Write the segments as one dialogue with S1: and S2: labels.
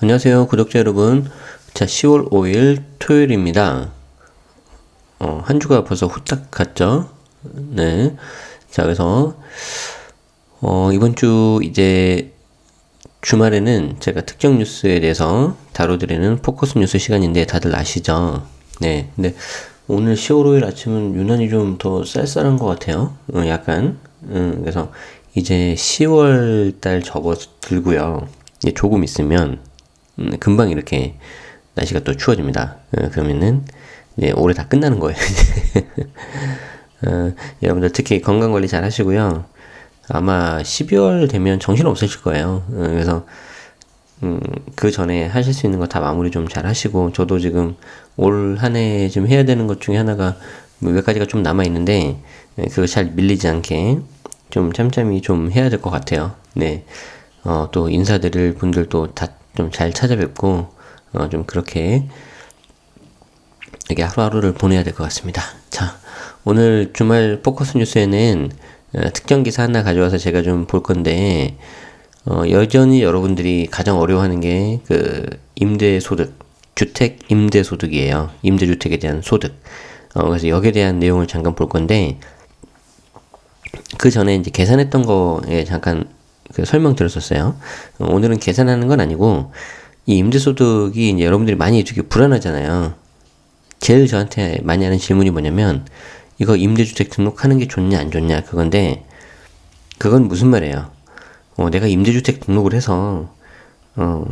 S1: 안녕하세요, 구독자 여러분. 자, 10월 5일 토요일입니다. 한 주가 벌써 후딱 갔죠? 네. 자, 그래서, 이번 주 이제 주말에는 제가 특정 뉴스에 대해서 다뤄드리는 포커스 뉴스 시간인데 다들 아시죠? 네. 근데 오늘 10월 5일 아침은 유난히 좀 더 쌀쌀한 것 같아요. 약간. 그래서 이제 10월 달 접어들고요. 이제 조금 있으면 금방 이렇게 날씨가 또 추워집니다. 그러면은 이제 올해 다 끝나는 거예요. 여러분들 특히 건강 관리 잘 하시고요. 아마 12월 되면 정신 없으실 거예요. 그래서 그 전에 하실 수 있는 거 다 마무리 좀 잘 하시고, 저도 지금 올 한 해 좀 해야 되는 것 중에 하나가 몇 가지가 좀 남아 있는데 그거 잘 밀리지 않게 좀 짬짬이 좀 해야 될 것 같아요. 네. 또 인사드릴 분들도 다 좀 잘 찾아뵙고, 좀 그렇게, 이렇게 하루하루를 보내야 될 것 같습니다. 자, 오늘 주말 포커스 뉴스에는 특정 기사 하나 가져와서 제가 좀 볼 건데, 여전히 여러분들이 가장 어려워하는 게 임대소득, 주택 임대소득이에요. 임대주택에 대한 소득. 그래서 여기에 대한 내용을 잠깐 볼 건데, 그 전에 이제 계산했던 거에 잠깐 설명드렸었어요. 오늘은 계산하는 건 아니고, 이 임대소득이 이제 여러분들이 많이 되게 불안하잖아요. 제일 저한테 많이 하는 질문이 뭐냐면, 이거 임대주택 등록하는 게 좋냐 안 좋냐 그건데, 그건 무슨 말이에요? 내가 임대주택 등록을 해서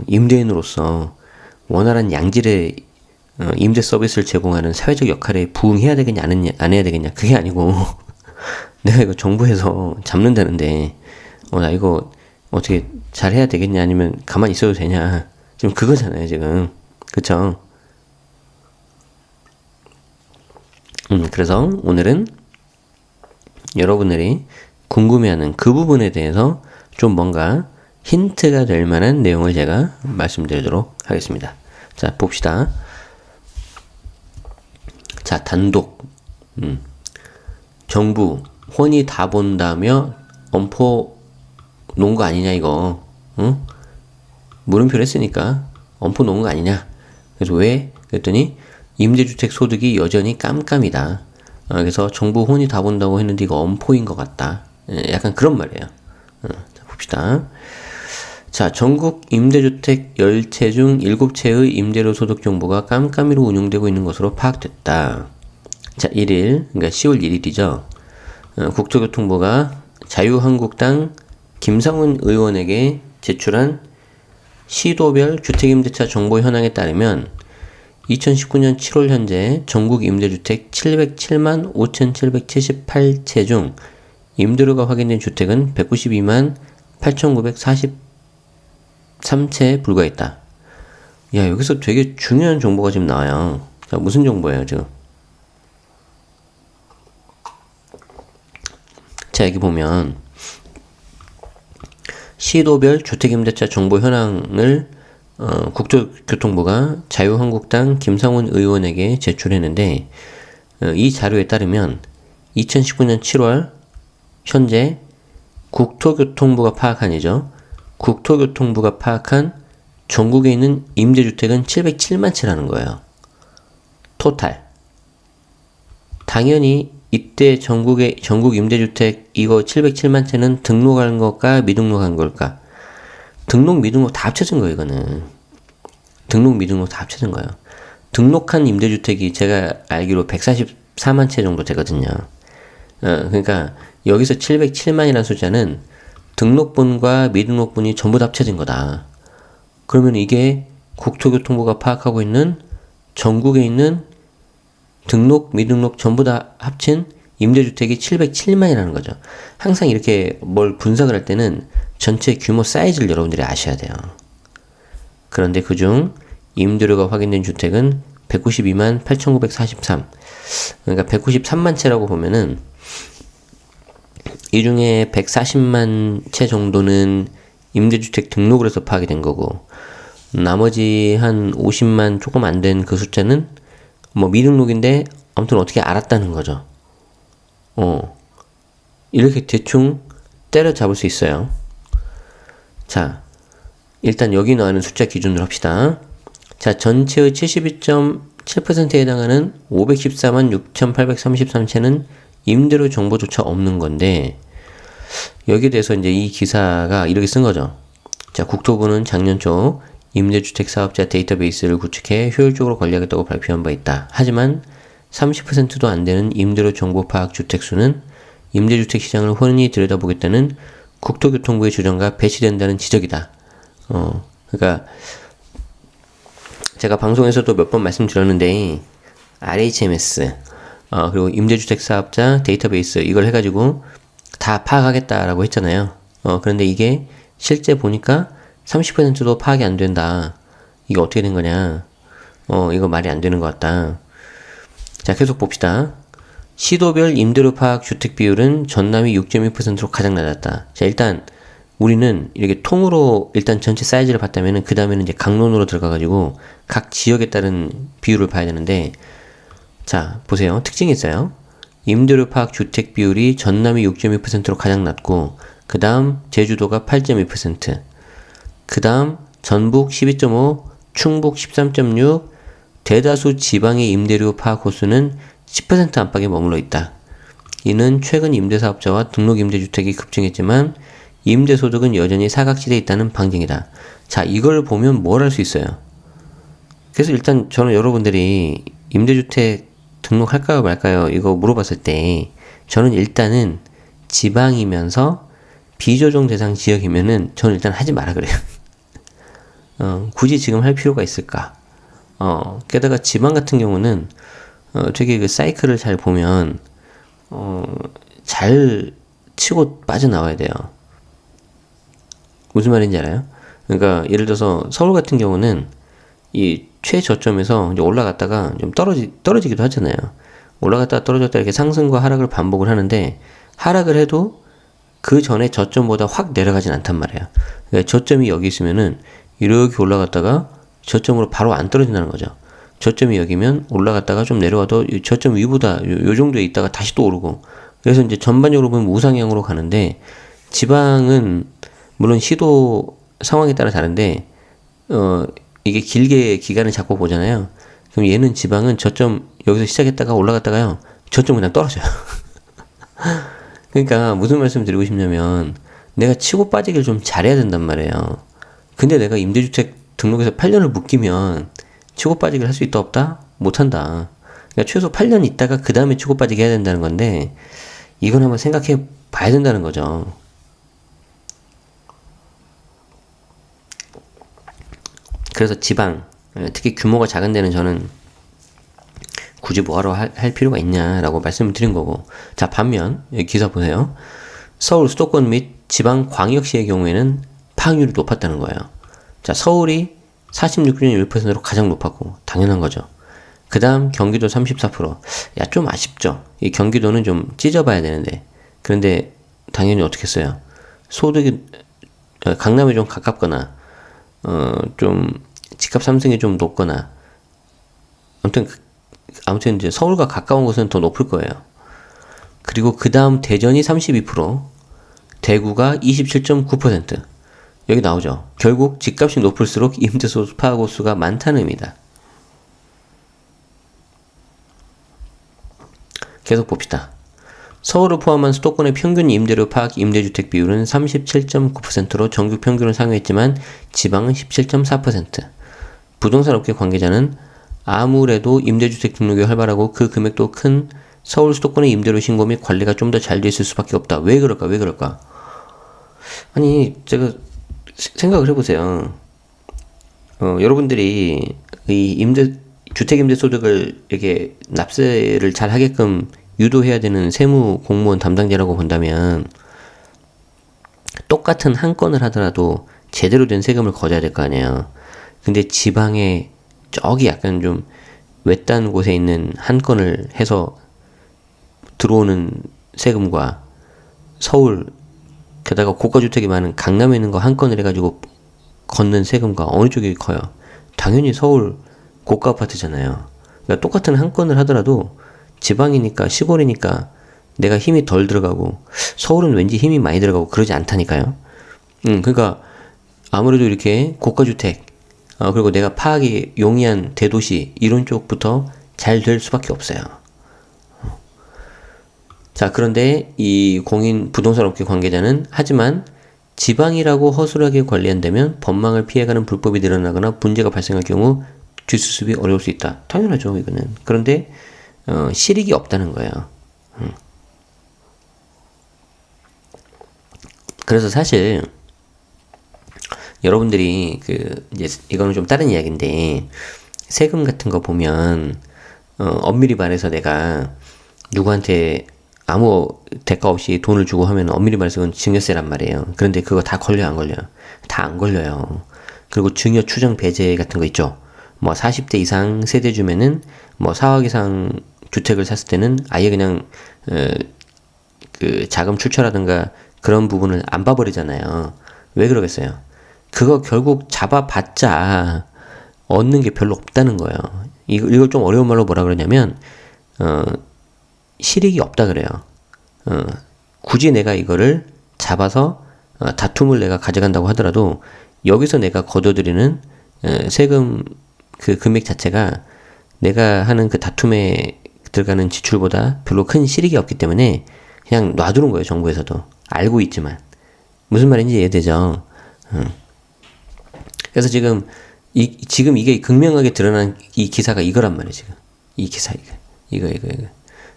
S1: 임대인으로서 원활한 양질의 임대 서비스를 제공하는 사회적 역할에 부응해야 되겠냐 안 해야 되겠냐, 그게 아니고 내가 이거 정부에서 잡는다는데 나 이거 어떻게 잘 해야 되겠냐, 아니면 가만히 있어도 되냐, 지금 그거잖아요 지금. 그쵸? 그래서 오늘은 여러분들이 궁금해하는 그 부분에 대해서 좀 뭔가 힌트가 될 만한 내용을 제가 말씀드리도록 하겠습니다. 자, 봅시다. 자, 단독. 정부 혼이 다 본다며 엄포 놓은 거 아니냐 이거. 응? 물음표를 했으니까 엄포 놓은 거 아니냐. 그래서 왜? 그랬더니 임대주택 소득이 여전히 깜깜이다. 그래서 정부 혼이 다 본다고 했는데 이거 엄포인 것 같다. 약간 그런 말이에요. 자, 봅시다. 자, 전국 임대주택 10채 중 7채의 임대료 소득 정보가 깜깜이로 운용되고 있는 것으로 파악됐다. 자, 1일, 그러니까 10월 1일이죠. 국토교통부가 자유한국당 김상훈 의원에게 제출한 시도별 주택임대차 정보 현황에 따르면 2019년 7월 현재 전국 임대주택 707만 5,778채 중 임대료가 확인된 주택은 192만 8,943채에 불과했다. 야, 여기서 되게 중요한 정보가 지금 나와요. 자, 무슨 정보예요, 지금? 자, 여기 보면 시도별 주택임대차 정보 현황을 국토교통부가 자유한국당 김상훈 의원에게 제출했는데, 이 자료에 따르면 2019년 7월 현재 국토교통부가 파악한 전국에 있는 임대주택은 707만 채라는 거예요. 토탈. 당연히 이때 전국 임대주택 이거 707만 채는 등록한 걸까 미등록한 걸까? 등록 미등록 다 합쳐진 거예요. 이거는 등록 미등록 다 합쳐진 거예요. 등록한 임대주택이 제가 알기로 144만 채 정도 되거든요. 그러니까 여기서 707만이라는 숫자는 등록분과 미등록분이 전부 다 합쳐진 거다. 그러면 이게 국토교통부가 파악하고 있는 전국에 있는 등록, 미등록 전부 다 합친 임대주택이 707만이라는 거죠. 항상 이렇게 뭘 분석을 할 때는 전체 규모 사이즈를 여러분들이 아셔야 돼요. 그런데 그중 임대료가 확인된 주택은 192만 8,943. 그러니까 193만 채라고 보면은 이 중에 140만 채 정도는 임대주택 등록을 해서 파악이 된 거고, 나머지 한 50만 조금 안 된 그 숫자는 뭐 미등록인데 아무튼 어떻게 알았다는 거죠. 이렇게 대충 때려잡을 수 있어요. 자, 일단 여기 나오는 숫자 기준으로 합시다. 자, 전체의 72.7%에 해당하는 514만 6,833채는 임대료 정보조차 없는 건데, 여기에 대해서 이제 이 기사가 이렇게 쓴 거죠. 자, 국토부는 작년 초 임대주택 사업자 데이터베이스를 구축해 효율적으로 관리하겠다고 발표한 바 있다. 하지만 30%도 안 되는 임대료 정보 파악 주택 수는 임대주택 시장을 훤히 들여다보겠다는 국토교통부의 주장과 배치된다는 지적이다. 그러니까 제가 방송에서도 몇 번 말씀드렸는데 RHMS 그리고 임대주택 사업자 데이터베이스 이걸 해가지고 다 파악하겠다라고 했잖아요. 그런데 이게 실제 보니까 30%도 파악이 안 된다. 이게 어떻게 된 거냐? 이거 말이 안 되는 것 같다. 자, 계속 봅시다. 시도별 임대료 파악 주택 비율은 전남이 6.2%로 가장 낮았다. 자, 일단 우리는 이렇게 통으로 일단 전체 사이즈를 봤다면은 그 다음에는 이제 강론으로 들어가가지고 각 지역에 따른 비율을 봐야 되는데, 자, 보세요. 특징이 있어요. 임대료 파악 주택 비율이 전남이 6.2%로 가장 낮고, 그 다음 제주도가 8.2%, 그 다음 전북 12.5, 충북 13.6, 대다수 지방의 임대료 파악 호수는 10% 안팎에 머물러 있다. 이는 최근 임대사업자와 등록임대주택이 급증했지만 임대소득은 여전히 사각지대에 있다는 방증이다. 자, 이걸 보면 뭘 할 수 있어요? 그래서 일단 저는 여러분들이 임대주택 등록할까요 말까요 이거 물어봤을 때 저는 일단은 지방이면서 비조정 대상 지역이면은 저는 일단 하지 마라 그래요. 굳이 지금 할 필요가 있을까? 게다가 지방 같은 경우는 되게 그 사이클을 잘 보면 잘 치고 빠져나와야 돼요. 무슨 말인지 알아요? 그러니까 예를 들어서 서울 같은 경우는 이 최저점에서 이제 올라갔다가 좀 떨어지기도 하잖아요. 올라갔다가 떨어졌다 이렇게 상승과 하락을 반복을 하는데, 하락을 해도 그 전에 저점보다 확 내려가진 않단 말이에요. 그러니까 저점이 여기 있으면은 이렇게 올라갔다가 저점으로 바로 안 떨어진다는 거죠. 저점이 여기면 올라갔다가 좀 내려와도 저점 위보다 요 정도에 있다가 다시 또 오르고, 그래서 이제 전반적으로 보면 우상향으로 가는데, 지방은 물론 시도 상황에 따라 다른데 이게 길게 기간을 잡고 보잖아요. 그럼 얘는 지방은 저점 여기서 시작했다가 올라갔다가요, 저점 그냥 떨어져요. 그러니까 무슨 말씀 드리고 싶냐면, 내가 치고 빠지기를 좀 잘해야 된단 말이에요. 근데 내가 임대주택 등록해서 8년을 묶이면 치고 빠지기를 할 수 있다 없다? 못한다. 그러니까 최소 8년 있다가 그 다음에 치고 빠지기 해야 된다는 건데, 이건 한번 생각해 봐야 된다는 거죠. 그래서 지방, 특히 규모가 작은 데는 저는 굳이 뭐하러 할 필요가 있냐라고 말씀을 드린 거고. 자, 반면 여기 기사 보세요. 서울 수도권 및 지방 광역시의 경우에는 파악률이 높았다는 거예요. 자, 서울이 46.1%로 가장 높았고 당연한 거죠. 그 다음 경기도 34%. 야, 좀 아쉽죠. 이 경기도는 좀 찢어봐야 되는데, 그런데 당연히 어떻게 했어요? 소득이 강남에 좀 가깝거나 좀 집값 상승이 좀 높거나, 아무튼 이제 서울과 가까운 곳은 더 높을 거예요. 그리고 그 다음 대전이 32%, 대구가 27.9%. 여기 나오죠. 결국 집값이 높을수록 임대소 파악 호수가 많다는 의미다. 계속 봅시다. 서울을 포함한 수도권의 평균 임대료 파악 임대주택 비율은 37.9%로 전국 평균을 상회했지만 지방은 17.4%. 부동산 업계 관계자는 아무래도 임대주택 등록이 활발하고 그 금액도 큰 서울 수도권의 임대료 신고 및 관리가 좀 더 잘 돼 있을 수밖에 없다. 왜 그럴까? 아니, 제가 생각을 해보세요. 여러분들이 이 주택임대소득을 이렇게 납세를 잘 하게끔 유도해야 되는 세무 공무원 담당자라고 본다면, 똑같은 한 건을 하더라도 제대로 된 세금을 거둬야 될 거 아니에요. 근데 지방에 저기 약간 좀 외딴 곳에 있는 한 건을 해서 들어오는 세금과 서울, 게다가 고가주택이 많은 강남에 있는 거 한 건을 해가지고 걷는 세금과 어느 쪽이 커요? 당연히 서울 고가 아파트잖아요. 그러니까 똑같은 한 건을 하더라도 지방이니까, 시골이니까 내가 힘이 덜 들어가고, 서울은 왠지 힘이 많이 들어가고 그러지 않다니까요. 그러니까 아무래도 이렇게 고가주택, 그리고 내가 파악이 용이한 대도시, 이런 쪽부터 잘 될 수밖에 없어요. 자, 그런데 이 공인 부동산업계 관계자는 하지만 지방이라고 허술하게 관리한다면 법망을 피해가는 불법이 늘어나거나 문제가 발생할 경우 뒷수습이 어려울 수 있다. 당연하죠, 이거는. 그런데 실익이 없다는 거예요. 그래서 사실 여러분들이 이제 이거는 좀 다른 이야기인데, 세금 같은 거 보면 엄밀히 말해서 내가 누구한테 아무 대가 없이 돈을 주고 하면 엄밀히 말해서 그건 증여세란 말이에요. 그런데 그거 다 걸려요, 안 걸려요? 다 안 걸려요. 그리고 증여 추정 배제 같은 거 있죠. 뭐 40대 이상 세대 주면은 뭐 4억 이상 주택을 샀을 때는 아예 그냥 그 자금 출처라든가 그런 부분을 안 봐버리잖아요. 왜 그러겠어요? 그거 결국 잡아봤자 얻는 게 별로 없다는 거예요. 이걸 좀 어려운 말로 뭐라 그러냐면 실익이 없다 그래요. 굳이 내가 이거를 잡아서 다툼을 내가 가져간다고 하더라도 여기서 내가 거둬들이는 세금 그 금액 자체가 내가 하는 그 다툼에 들어가는 지출보다 별로 큰 실익이 없기 때문에 그냥 놔두는 거예요, 정부에서도. 알고 있지만. 무슨 말인지 이해되죠? 그래서 지금 이게 극명하게 드러난 이 기사가 이거란 말이에요, 지금. 이 기사, 이거.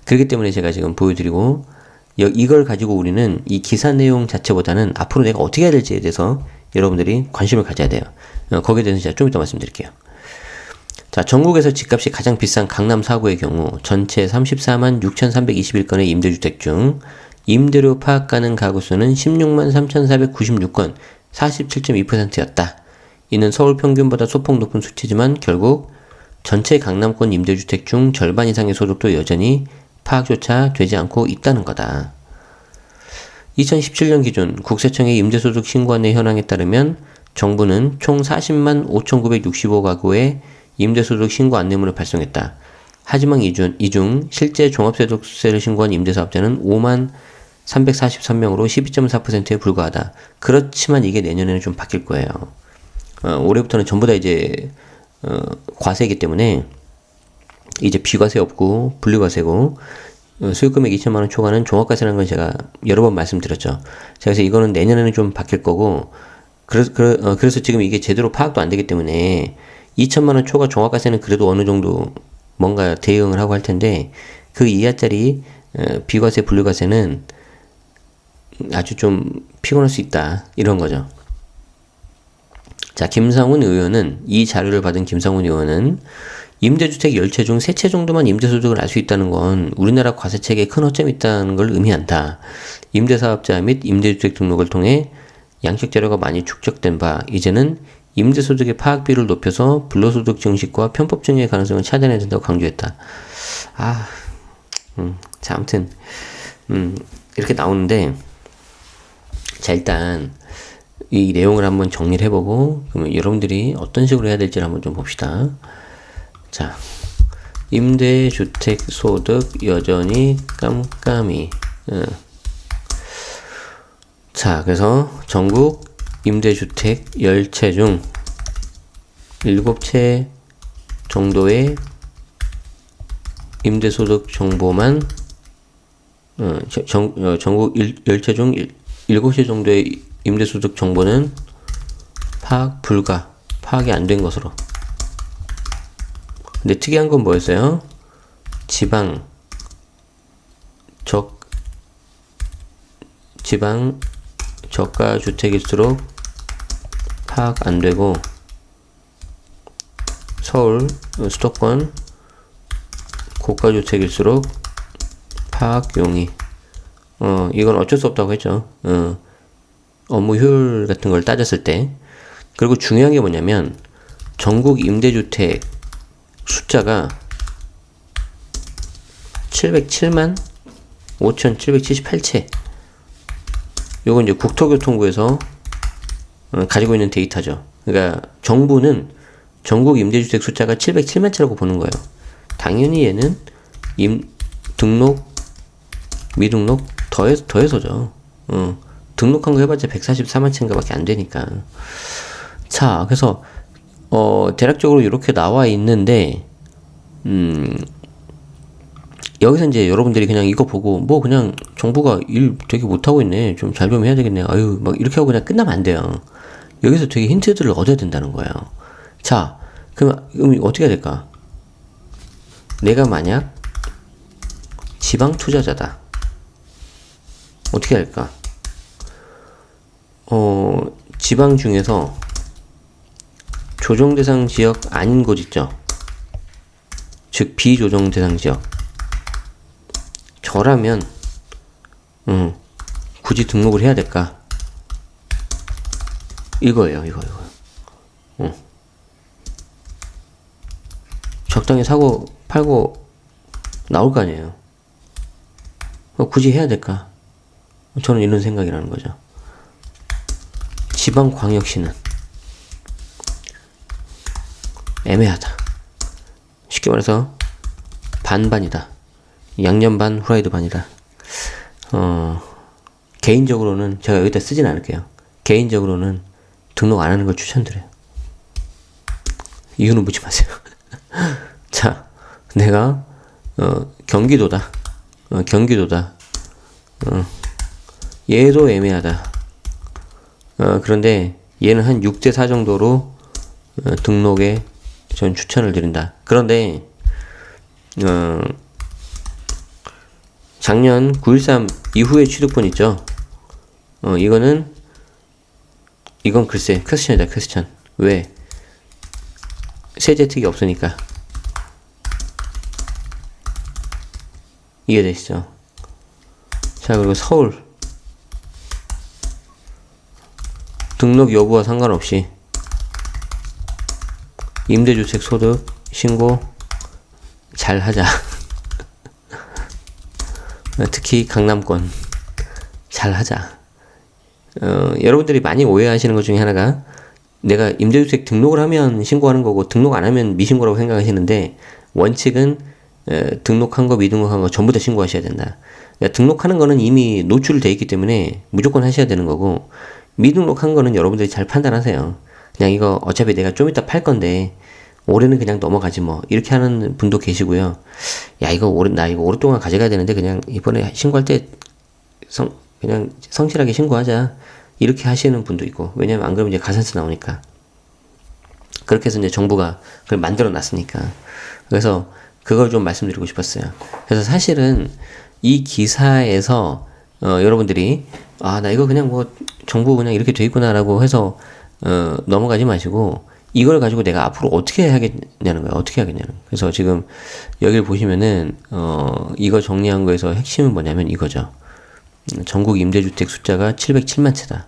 S1: 그렇기 때문에 제가 지금 보여드리고, 이걸 가지고 우리는 이 기사 내용 자체보다는 앞으로 내가 어떻게 해야 될지에 대해서 여러분들이 관심을 가져야 돼요. 거기에 대해서 제가 좀 이따 말씀드릴게요. 자, 전국에서 집값이 가장 비싼 강남 4구의 경우 전체 34만 6,321건의 임대주택 중 임대료 파악 가능 가구 수는 16만 3,496건, 47.2%였다. 이는 서울 평균보다 소폭 높은 수치지만 결국 전체 강남권 임대주택 중 절반 이상의 소득도 여전히 파악조차 되지 않고 있다는 거다. 2017년 기준 국세청의 임대소득 신고안내 현황에 따르면 정부는 총 40만 5,965가구의 임대소득 신고 안내문을 발송했다. 하지만 이 중 실제 종합소득세를 신고한 임대사업자는 5만 343명으로 12.4%에 불과하다. 그렇지만 이게 내년에는 좀 바뀔 거예요. 올해부터는 전부 다 이제 과세이기 때문에 이제 비과세 없고 분리과세고, 수익금액 2천만원 초과는 종합과세라는 건 제가 여러 번 말씀드렸죠. 그래서 이거는 내년에는 좀 바뀔 거고, 그래서 지금 이게 제대로 파악도 안 되기 때문에 2천만원 초과 종합과세는 그래도 어느 정도 뭔가 대응을 하고 할 텐데, 그 이하짜리 비과세 분리과세는 아주 좀 피곤할 수 있다, 이런 거죠. 자, 이 자료를 받은 김상훈 의원은 임대주택 10채 중 3채 정도만 임대소득을 알 수 있다는 건 우리나라 과세체계에 큰 허점이 있다는 걸 의미한다. 임대사업자 및 임대주택 등록을 통해 양식 자료가 많이 축적된 바, 이제는 임대소득의 파악비율을 높여서 불로소득 증식과 편법 증여의 가능성을 찾아내야 된다고 강조했다. 자, 아무튼 이렇게 나오는데, 자, 일단 이 내용을 한번 정리를 해보고, 그러면 여러분들이 어떤 식으로 해야 될지를 한번 좀 봅시다. 자, 임대주택 소득 여전히 깜깜이. 자, 그래서 전국 임대주택 10채 중 7채 정도의 임대소득 정보만, 전국 10채 중 7채 정도의 임대소득 정보는 파악이 안 된 것으로. 근데 특이한 건 뭐였어요? 지방 저가 주택일수록 파악 안 되고, 서울 수도권 고가 주택일수록 파악 용이. 이건 어쩔 수 없다고 했죠. 업무 효율 같은 걸 따졌을 때. 그리고 중요한 게 뭐냐면, 전국 임대주택 숫자가 707만 5,778채. 요건 이제 국토교통부에서 가지고 있는 데이터죠. 그러니까 정부는 전국 임대주택 숫자가 707만 채라고 보는 거예요. 당연히 얘는 등록, 미등록 더해서죠. 등록한 거 해봤자 144만 채인가 밖에 안 되니까. 자, 그래서 대략적으로 이렇게 나와 있는데 여기서 이제 여러분들이 그냥 이거 보고 뭐 그냥 정부가 일 되게 못하고 있네, 좀 잘 좀 해야 되겠네, 아유 막 이렇게 하고 그냥 끝나면 안 돼요. 여기서 되게 힌트들을 얻어야 된다는 거예요. 자, 그럼 어떻게 해야 될까? 내가 만약 지방 투자자다, 어떻게 해야 할까? 지방 중에서 조정 대상 지역 아닌 곳 있죠? 즉 비조정 대상 지역. 저라면 굳이 등록을 해야 될까? 이거예요, 이거. 적당히 사고 팔고 나올 거 아니에요. 굳이 해야 될까? 저는 이런 생각이라는 거죠. 지방광역시는 애매하다. 쉽게 말해서 반반이다. 양념 반, 후라이드 반이다. 개인적으로는 제가 여기다 쓰진 않을게요. 개인적으로는 등록 안 하는 걸 추천드려요. 이유는 묻지 마세요. 자, 내가 경기도다. 경기도다. 얘도 애매하다. 그런데 얘는 한 6대4 정도로 등록에 전 추천을 드린다. 그런데 작년 9.13 이후의 취득분 있죠? 이건 글쎄 퀘스천이다, 퀘스천. 왜? 세제 혜택이 없으니까. 이해되시죠? 자, 그리고 서울 등록 여부와 상관없이 임대주택 소득 신고 잘 하자. 특히 강남권 잘 하자. 여러분들이 많이 오해하시는 것 중에 하나가 내가 임대주택 등록을 하면 신고하는 거고 등록 안 하면 미신고라고 생각하시는데, 원칙은 등록한 거 미등록한 거 전부 다 신고하셔야 된다. 그러니까 등록하는 거는 이미 노출돼 있기 때문에 무조건 하셔야 되는 거고, 미등록한 거는 여러분들이 잘 판단하세요. 그냥 이거 어차피 내가 좀 이따 팔 건데 올해는 그냥 넘어가지 뭐, 이렇게 하는 분도 계시고요. 야, 나 이거 오랫동안 가져가야 되는데 그냥 이번에 신고할 때 그냥 성실하게 신고하자, 이렇게 하시는 분도 있고. 왜냐면 안 그러면 이제 가산세 나오니까. 그렇게 해서 이제 정부가 그걸 만들어 놨으니까. 그래서 그걸 좀 말씀드리고 싶었어요. 그래서 사실은 이 기사에서 여러분들이 나 이거 그냥 뭐 정부 그냥 이렇게 돼 있구나라고 해서 넘어가지 마시고, 이걸 가지고 내가 앞으로 어떻게 하겠냐는 거예요. 어떻게 하겠냐는 거예요. 그래서 지금 여기를 보시면은 이거 정리한 거에서 핵심은 뭐냐면 이거죠. 전국 임대주택 숫자가 707만 채다.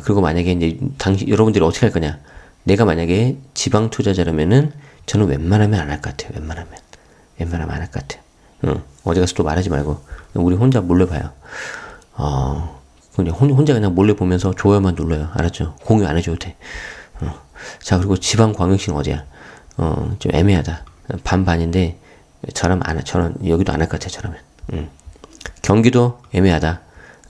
S1: 그리고 만약에 이제 여러분들이 어떻게 할 거냐? 내가 만약에 지방 투자자라면은 저는 웬만하면 안 할 것 같아요. 웬만하면 안 할 것 같아요. 어디 가서 또 말하지 말고 우리 혼자 몰래 봐요. 그냥 혼자 그냥 몰래 보면서 좋아요만 눌러요. 알았죠? 공유 안 해줘도 돼. 자, 그리고 지방광역시는 어디야? 좀 애매하다. 반반인데 저는 여기도 안 할 것 같아요. 저라면. 경기도 애매하다.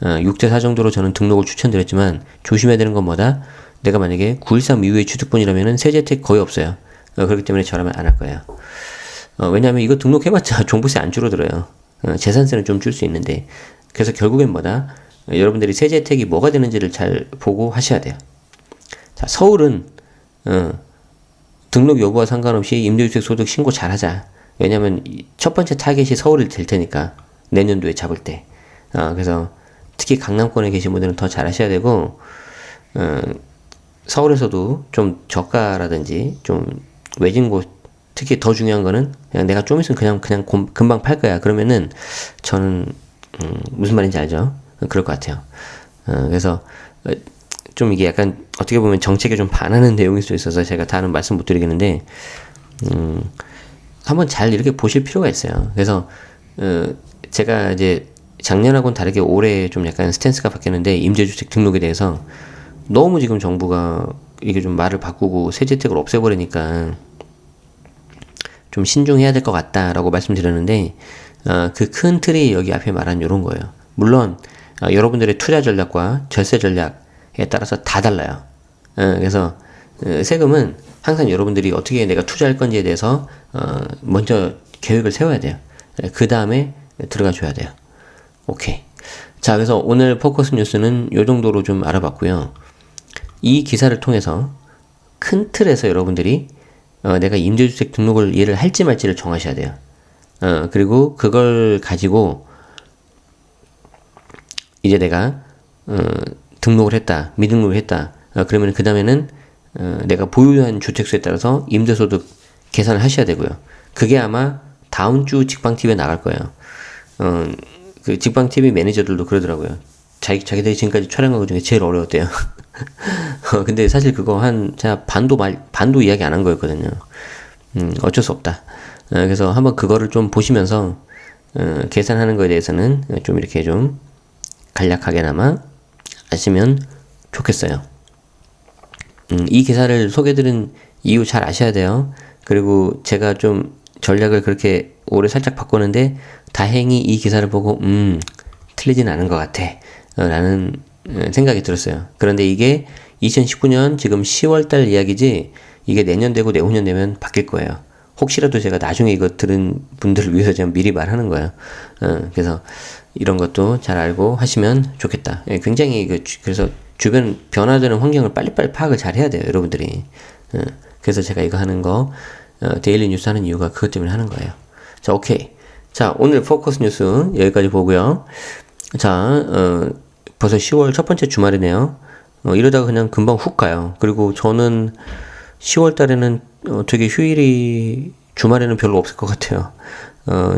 S1: 6대4 정도로 저는 등록을 추천드렸지만 조심해야 되는 건 뭐다? 내가 만약에 9.13 이후의 취득분이라면은 세제 혜택 거의 없어요. 그렇기 때문에 저라면 안 할 거예요. 왜냐면 이거 등록해봤자 종부세 안 줄어들어요. 재산세는 좀 줄 수 있는데. 그래서 결국엔 뭐다? 여러분들이 세제 혜택이 뭐가 되는지를 잘 보고 하셔야 돼요. 자, 서울은 등록 여부와 상관없이 임대주택 소득 신고 잘 하자. 왜냐면 첫 번째 타겟이 서울이 될 테니까, 내년도에 잡을 때. 그래서 특히 강남권에 계신 분들은 더 잘 하셔야 되고, 서울에서도 좀 저가라든지 좀 외진 곳, 특히 더 중요한 거는 그냥 내가 좀 있으면 그냥 금방 팔 거야. 그러면은 저는 무슨 말인지 알죠? 그럴 것 같아요. 그래서 좀 이게 약간 어떻게 보면 정책에 좀 반하는 내용일 수 있어서 제가 다는 말씀 못 드리겠는데, 한번 잘 이렇게 보실 필요가 있어요. 그래서 제가 이제 작년하고는 다르게 올해 좀 약간 스탠스가 바뀌었는데, 임대주택 등록에 대해서 너무 지금 정부가 이게 좀 말을 바꾸고 세제 혜택을 없애버리니까 좀 신중해야 될 것 같다라고 말씀드렸는데, 그 큰 틀이 여기 앞에 말한 요런 거예요. 물론 여러분들의 투자 전략과 절세 전략에 따라서 다 달라요. 그래서 세금은 항상 여러분들이 어떻게 내가 투자할 건지에 대해서 먼저 계획을 세워야 돼요. 그 다음에 들어가 줘야 돼요. 오케이. 자, 그래서 오늘 포커스 뉴스는 요 정도로 좀 알아봤고요. 이 기사를 통해서 큰 틀에서 여러분들이 내가 임대주택 등록을 얘를 할지 말지를 정하셔야 돼요. 그리고 그걸 가지고 이제 내가 등록을 했다, 미등록을 했다. 그러면 그 다음에는 내가 보유한 주택수에 따라서 임대소득 계산을 하셔야 되고요. 그게 아마 다음 주 직방TV에 나갈 거예요. 그 직방TV 매니저들도 그러더라고요. 자기들이 지금까지 촬영한 것 중에 제일 어려웠대요. 근데 사실 그거 제가 반도 이야기 안 한 거였거든요. 어쩔 수 없다. 그래서 한번 그거를 좀 보시면서, 계산하는 거에 대해서는 좀 이렇게 좀 간략하게나마 아시면 좋겠어요. 이 기사를 소개드린 이유 잘 아셔야 돼요. 그리고 제가 좀 전략을 그렇게 올해 살짝 바꾸는데 다행히 이 기사를 보고 틀리진 않은 것 같아 라는 생각이 들었어요. 그런데 이게 2019년 지금 10월달 이야기지 이게 내년 되고 내후년 되면 바뀔 거예요. 혹시라도 제가 나중에 이거 들은 분들을 위해서 제가 미리 말하는 거예요. 그래서 이런 것도 잘 알고 하시면 좋겠다. 굉장히 그래서 주변 변화되는 환경을 빨리빨리 파악을 잘 해야 돼요, 여러분들이. 그래서 제가 이거 하는 거, 데일리 뉴스 하는 이유가 그것 때문에 하는 거예요. 자, 오케이. 자, 오늘 포커스 뉴스 여기까지 보고요. 자, 벌써 10월 첫 번째 주말이네요. 이러다가 그냥 금방 훅 가요. 그리고 저는 10월 달에는 되게 휴일이 주말에는 별로 없을 것 같아요.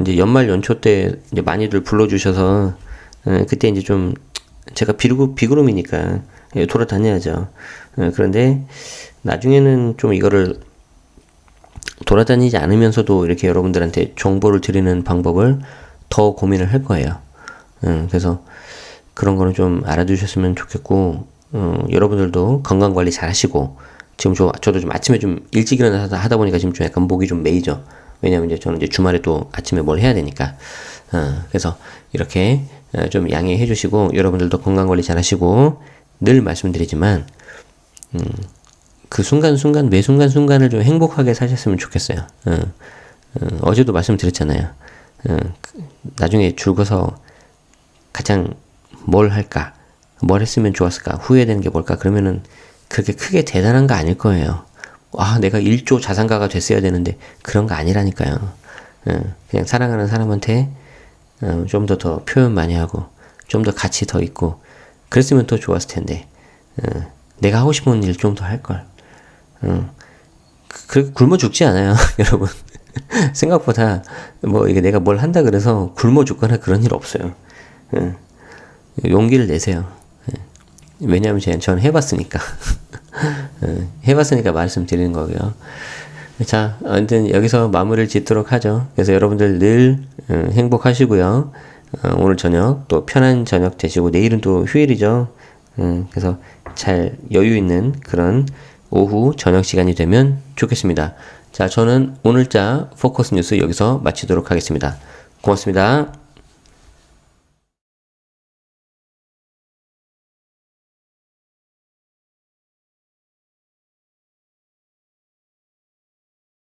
S1: 이제 연말 연초 때 이제 많이들 불러주셔서, 그때 이제 좀 제가 비구름이니까 돌아다녀야죠. 그런데 나중에는 좀 이거를 돌아다니지 않으면서도 이렇게 여러분들한테 정보를 드리는 방법을 더 고민을 할 거예요. 그래서 그런 거는 좀 알아두셨으면 좋겠고, 여러분들도 건강관리 잘 하시고, 지금 저도 좀 아침에 좀 일찍 일어나서 하다 보니까 지금 좀 약간 목이 좀 메이죠. 왜냐면 이제 저는 이제 주말에 또 아침에 뭘 해야 되니까. 그래서 이렇게 좀 양해해 주시고, 여러분들도 건강관리 잘 하시고, 늘 말씀드리지만, 그 순간순간, 매 순간순간을 좀 행복하게 사셨으면 좋겠어요. 어제도 말씀드렸잖아요. 나중에 죽어서 가장 뭘 할까? 뭘 했으면 좋았을까? 후회되는 게 뭘까? 그러면은 그렇게 크게 대단한 거 아닐 거예요. 와, 내가 1조 자산가가 됐어야 되는데 그런 거 아니라니까요. 그냥 사랑하는 사람한테 좀 더 표현 많이 하고 좀 더 가치 더 있고 그랬으면 더 좋았을 텐데 내가 하고 싶은 일 좀 더 할 걸. 굶어 죽지 않아요, 여러분. 생각보다 뭐 이게 내가 뭘 한다 그래서 굶어 죽거나 그런 일 없어요. 용기를 내세요. 왜냐하면 저는 해봤으니까. 해봤으니까 말씀드리는 거고요. 자, 아무튼 여기서 마무리를 짓도록 하죠. 그래서 여러분들 늘 행복하시고요. 오늘 저녁 또 편한 저녁 되시고 내일은 또 휴일이죠. 그래서 잘 여유 있는 그런 오후 저녁 시간이 되면 좋겠습니다. 자, 저는 오늘자 포커스 뉴스 여기서 마치도록 하겠습니다. 고맙습니다.